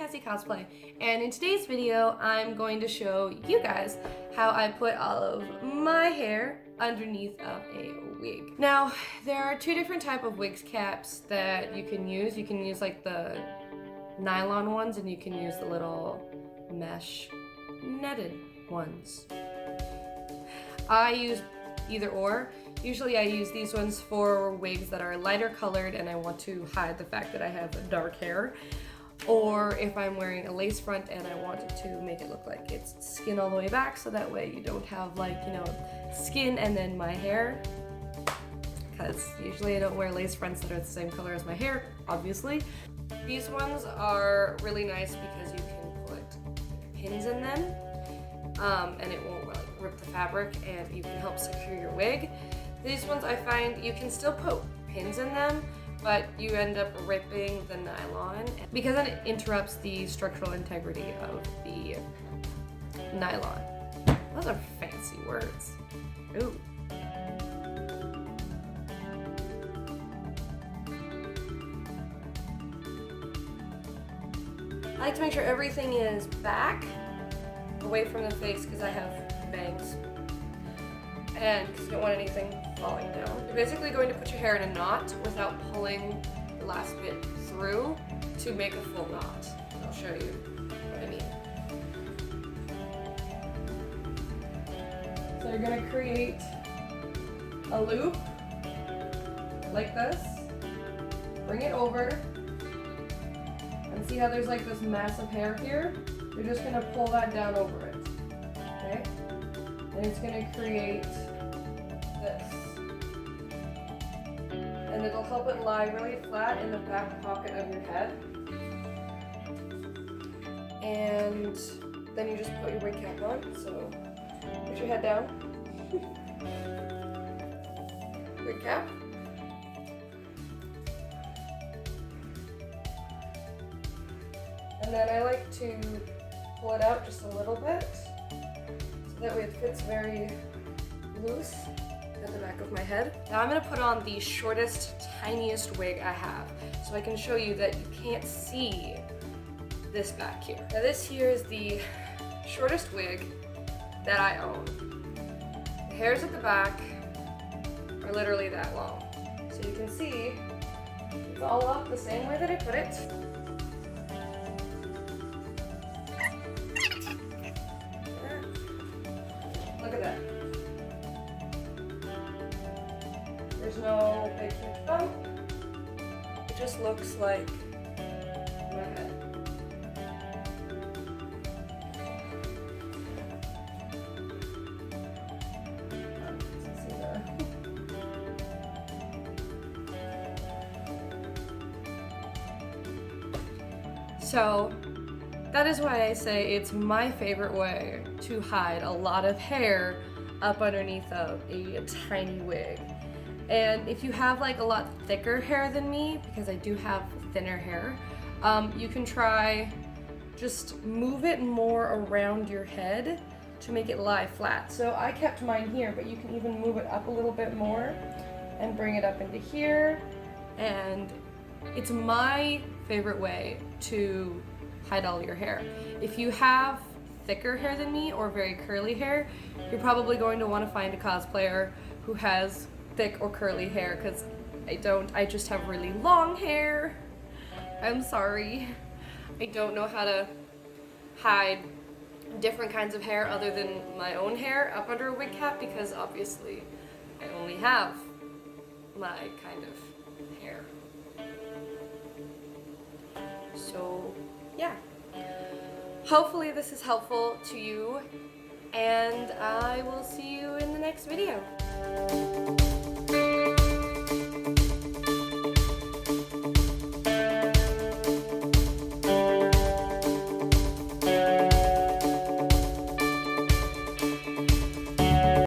Cassie Cosplay, and in today's video I'm going to show you guys how I put all of my hair underneath of a wig. Now, there are two different type of wigs caps that you can use. You can use like the nylon ones, and you can use the little mesh netted ones. I use either or. Usually I use these ones for wigs that are lighter colored and I want to hide the fact that I have dark hair. Or if I'm wearing a lace front and I want to make it look like it's skin all the way back, so that way you don't have like, you know, skin and then my hair. Because usually I don't wear lace fronts that are the same color as my hair, obviously. These ones are really nice because you can put pins in them and it won't rip the fabric, and you can help secure your wig. These ones I find you can still put pins in them, but you end up ripping the nylon because then it interrupts the structural integrity of the nylon. Those are fancy words. Ooh. I like to make sure everything is back, away from the face, because I have bangs. And because you don't want anything falling down. You're basically going to put your hair in a knot without pulling the last bit through to make a full knot. I'll show you what I mean. So you're going to create a loop like this, bring it over, and see how there's like this mass of hair here? You're just going to pull that down over it, okay? And it's going to create this. And it'll help it lie really flat in the back pocket of your head. And then you just put your wig cap on. So put your head down. Wig cap. And then I like to pull it out just a little bit. That way it fits very loose at the back of my head. Now I'm gonna put on the shortest, tiniest wig I have, so I can show you that you can't see this back here. Now this here is the shortest wig that I own. The hairs at the back are literally that long. So you can see it's all up the same way that I put it. Look at that. There's no big huge bump. It just looks like my head. So that is why I say it's my favorite way to hide a lot of hair up underneath of a tiny wig. And if you have like a lot thicker hair than me, because I do have thinner hair, you can try just move it more around your head to make it lie flat. So I kept mine here, but you can even move it up a little bit more and bring it up into here. And it's my favorite way to hide all your hair. If you have thicker hair than me or very curly hair, you're probably going to want to find a cosplayer who has thick or curly hair, because I don't. I just have really long hair. I'm sorry. I don't know how to hide different kinds of hair other than my own hair up under a wig cap, because obviously I only have my kind of hair. So yeah, hopefully this is helpful to you, and I will see you in the next video.